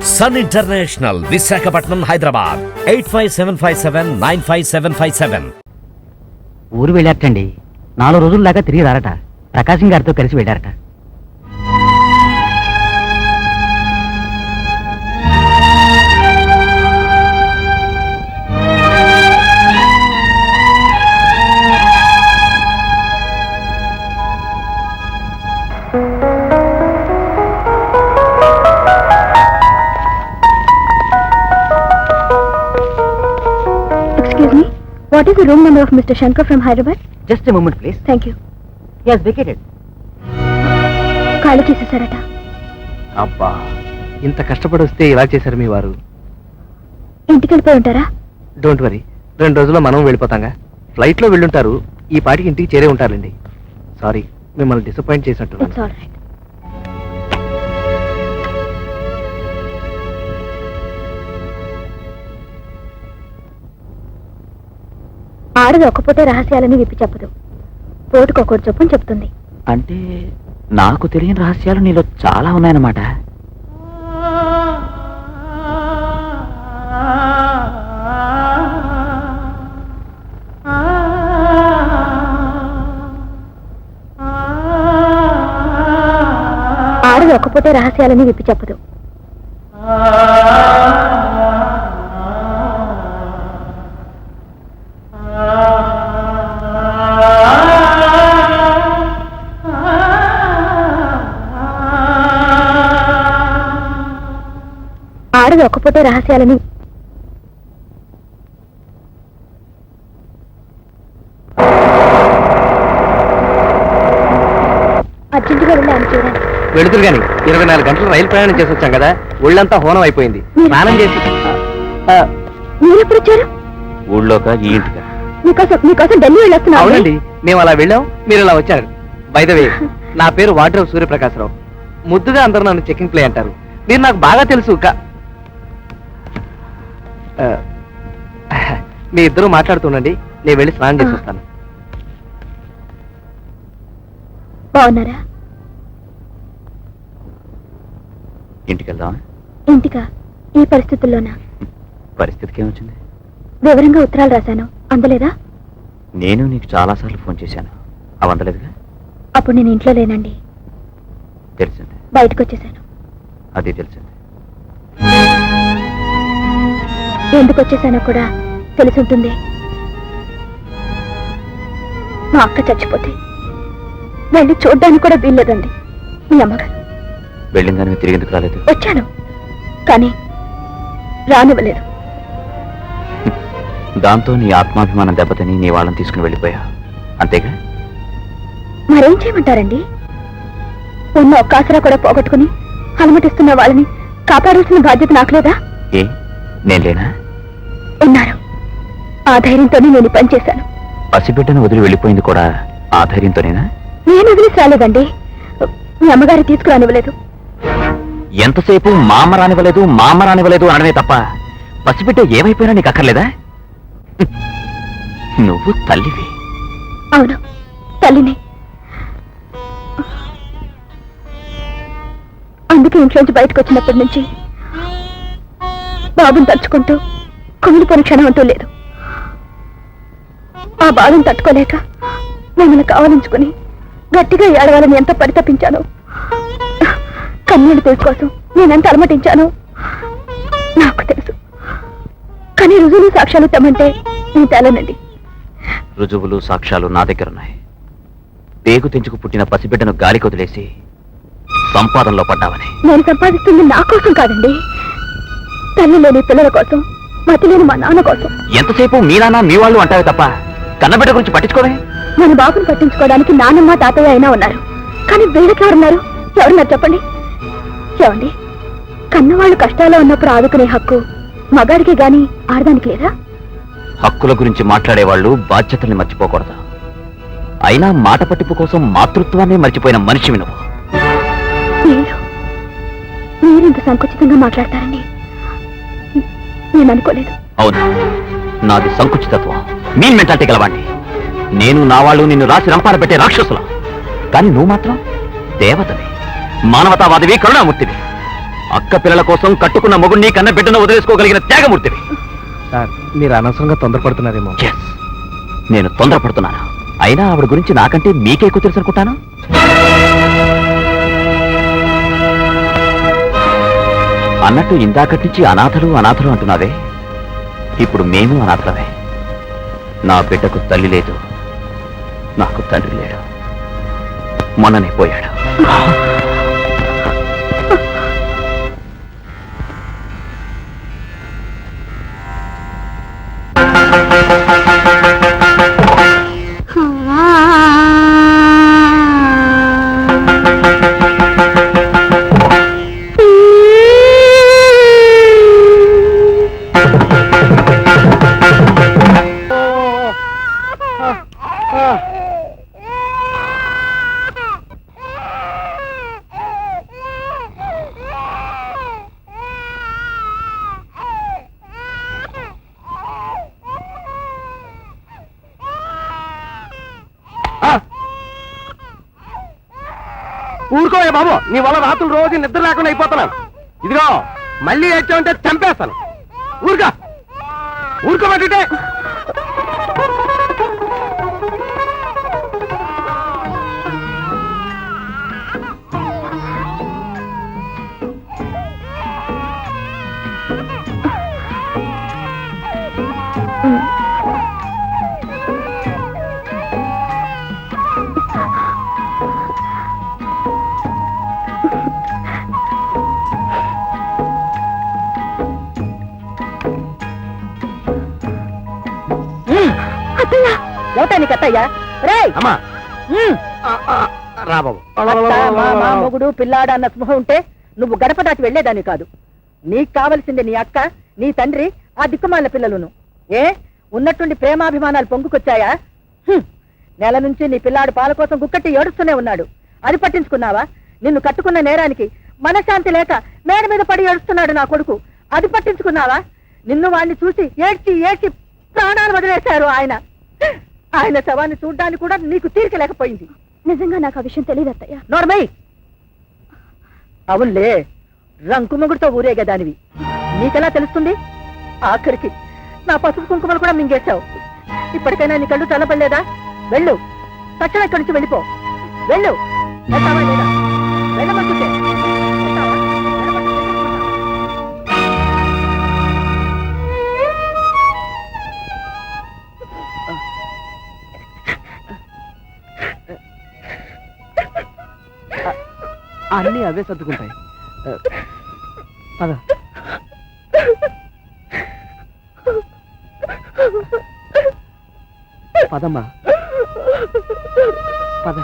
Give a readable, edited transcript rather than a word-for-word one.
Sun international, Visakhapatnam, Hyderabad. 8575795757. ఊరు వెళ్ళారటండి. 4 రోజుల దాకా తిరిగి రారట. ప్రకాశం గారితో కలిసి వెళ్ళారట. What is the room number of Mr. Shankar from Hyderabad? Just a moment, please. Thank you. He has vacated. ఖాళీ చేసేసారట. అబ్బా, ఇంత కష్టపడి వస్తే ఇలా చేశారు మీ వారు. ఇంటికి వెళ్ళిపోయి ఉంటారా? డోంట్ వరీ, 2 రోజుల్లో మనం వెళ్ళిపోతాంగా. ఫ్లైట్లో వెళ్ళుంటారు, ఈ పాటికి ఇంటికి చేరే ఉంటారండి. సారీ, మిమ్మల్ని డిసప్పాయింట్ చేసినట్టు. It's all right. ఆడది ఒక్కపోతే రహస్యాలని విప్పి చెప్పదు, పోటుకొకటి చొప్పుని చెప్తుంది. అంటే నాకు తెలియని రహస్యాలు నీలో చాలా ఉన్నాయన్నమాట. ఆడది ఒక్కపోతే రహస్యాలని విప్పి చెప్పదు. ఆడది ఒక్కపోతే రహస్యాలని అర్జెంటుగా వెళ్ళి ఆయన చూడండి. వెళుతురు గాని 24 గంటలు రైలు ప్రయాణం చేసి వచ్చాం కదా, ఒళ్ళంతా హోనం అయిపోయింది. స్నానం చేసి మీరెప్పుడు వచ్చారు? ఊళ్ళోక ఈ ఇంటిగా. మీకోసం ఢిల్లీ వెళ్ళొస్తున్నా. అవునండి, మేము అలా వెళ్ళాం, మీరు ఇలా వచ్చారు. బై ద వే, నా పేరు వాడ్రవ్ సూర్యప్రకాశరావు. ముద్దుగా అందరూ నన్ను చెకింగ్ ప్లే అంటారు. మీరు నాకు బాగా తెలుసు. మీ ఇద్దరు మాట్లాడుతుండండి, నేను వెళ్ళి స్నానం చేసి వస్తాను. బాగున్నారా? ఇంటికి వెళ్దామా? ఇంటికా? ఈ పరిస్థితుల్లోనా? పరిస్థితికి ఏమొచ్చింది? వివరంగా ఉత్తరాలు రాశాను, అందలేదా? నేను నీకు చాలాసార్లు ఫోన్ చేశాను, అవి అందలేదుగా. అప్పుడు నేను ఇంట్లో లేనండి, తెలిసింది. బయటకు వచ్చేసాను. అది తెలిసింది. ఎందుకు వచ్చేసానో కూడా తెలిసి ఉంటుంది. మా అక్క చచ్చిపోతే వెళ్ళి చూడ్డానికి కూడా వీల్లేదండి మీ అమ్మగారు. వెళ్ళిందని తిరిగి ఎందుకు రాలేదు? వచ్చాను, కానీ రానివ్వలేదు. దాంతో నీ ఆత్మాభిమానం దెబ్బతిని నీ వాళ్ళని తీసుకుని వెళ్ళిపోయా, అంతేగా? మరేం చేయమంటారండి? ఉన్న ఒక్క ఆసరా కూడా పోగొట్టుకుని అలమటిస్తున్న వాళ్ళని కాపాడాల్సిన బాధ్యత నాకు లేదా? ఏ, నేను లేనా? ఉన్నారు. ఆ ధైర్యంతోనే నేను పని చేశాను. పసిబిడ్డను వదిలి వెళ్ళిపోయింది కూడా ఆ ధైర్యంతోనేనా? నేను వదిలేసి రాలేదండి, మీ అమ్మగారి తీసుకురానివ్వలేదు. ఎంతసేపు మామ రానివ్వలేదు అనడమే తప్ప పసిబిడ్డ ఏమైపోయినా నీకు అక్కర్లేదా? నువ్వు తల్లివి. అవును, తల్లిని. అందుకే ఇంట్లోంచి బయటకు వచ్చినప్పటి నుంచి బాబుని తలుచుకుంటూ కుమిలిపోయిన క్షణం అంటూ లేదు. ఆ బాధను తట్టుకోలేక మిమ్మల్ని కావాలించుకుని గట్టిగా ఏడవాలని ఎంత పరితపించాను. కన్నీళ్ళు కోసం నేనెంత అలమటించాను నాకు తెలుసు. కానీ రుజువులు సాక్ష్యాలు తెమ్మంటే నేను తేలనండి. రుజువులు సాక్ష్యాలు నా దగ్గరున్నాయి. పేగు తెంచుకు పుట్టిన పసిబిడ్డను గాలికి వదిలేసి సంపాదనలో పడ్డావని. నేను సంపాదిస్తుంది నా కోసం కాదండి, తల్లి లేని పిల్లల కోసం, మతి లేని మా నాన్న కోసం. ఎంతసేపు మీ నాన్న మీ వాళ్ళు అంటావే తప్ప కన్నబిడ్డ గురించి పట్టించుకోవే. మన బాబుని పట్టించుకోవడానికి నాన్నమ్మ తాతయ్య అయినా ఉన్నారు, కానీ వీళ్ళకి ఎవరున్నారు చెప్పండి. ఏమండి, కన్నవాళ్ళు కష్టాల్లో ఉన్నప్పుడు ఆదుకునే హక్కు మగాడికి గాని ఆడదానికి లేదా? హక్కుల గురించి మాట్లాడేవాళ్ళు బాధ్యతల్ని మర్చిపోకూడదు. అయినా మాట పట్టింపు కోసం మాతృత్వాన్ని మర్చిపోయిన మనిషివి నువ్వు. మీరింత సంకుచితంగా మాట్లాడతారని నేను అనుకోలేదు. అవును, నాది సంకుచితత్వం, మీన్ మెంటాలిటీ గలవాణ్ణి. నేను నా వాళ్ళు నిన్ను రాసి రంపార పెట్టే రాక్షసులా, కానీ నువ్వు మాత్రం దేవతవి, మానవతావాదివి, కరుణామూర్తివి. అక్క పిల్లల కోసం కట్టుకున్న మొగుడిని కన్న బిడ్డను వదిలేసుకోగలిగిన త్యాగమూర్తివి. సార్ మీరు అనవసరంగా తొందరపడుతున్నారేమో. Yes, నేను తొందరపడుతున్నాను. అయినా ఆవిడ గురించి నాకంటే మీకే ఎక్కువ తెలుసు అనుకుంటాను. అన్నట్టు ఇందాకటి నుంచి అనాథలు అనాథలు అంటున్నావే, ఇప్పుడు మేము అనాథలమే. నా బిడ్డకు తల్లి లేదు, నాకు తండ్రి లేడు. మొన్ననే పోయాడు. ఊరుకోయే బాబు, నీ వల్ల రాత్రులు రోజు నిద్ర లేకుండా అయిపోతున్నాను. ఇదిగో మళ్ళీ వచ్చావంటే చంపేస్తాను. ఊరుగా ఊరుకోబట్టే. ఎవటానికి అత్తయ్యా రే అమ్మా రా బాబు. మొగుడు పిల్లాడు అన్న స్పృహ ఉంటే నువ్వు గడప దాటి వెళ్లేదాన్ని కాదు. నీకు కావలసింది నీ అక్క, నీ తండ్రి, ఆ దిక్కుమాలిన పిల్లలును. ఏ ఉన్నట్టుండి ప్రేమాభిమానాలు పొంగుకొచ్చాయా? నెల నుంచి నీ పిల్లాడు పాల కోసం గుక్కట్టి ఏడుస్తూనే ఉన్నాడు. అది పట్టించుకున్నావా? నిన్ను కట్టుకున్న నేరానికి మనశ్శాంతి లేక మేడ మీద పడి ఏడుస్తున్నాడు నా కొడుకు. అది పట్టించుకున్నావా? నిన్ను వాడిని చూసి ఏడ్చి ఏడ్చి ప్రాణాలు వదిలేశారు ఆయన. ఆయన శవాన్ని చూడ్డానికి కూడా నీకు తీరిక లేకపోయింది. నిజంగా నాకు ఆ విషయం తెలియదు అత్తయ్య. నోర్మై, అవునులే, రంకు మొగుడుతో ఊరేగేదానివి. నీకెలా తెలుస్తుంది? ఆఖరికి నా పసుపు కుంకుమలు కూడా మింగేశావు. ఇప్పటికైనా నీ కళ్ళు చల్లబడలేదా? వెళ్ళు, తక్షణం ఇక్కడి నుంచి వెళ్ళిపో. వెళ్ళు. వెళ్తావా లేదా? వెళ్ళమంటుంటే వెళ్తావా? వెళ్ళమంటుంటే వెళ్ళిపోతావా? అన్నీ అవే సర్దుకుంటాయి. పద. పదమ్మా పద.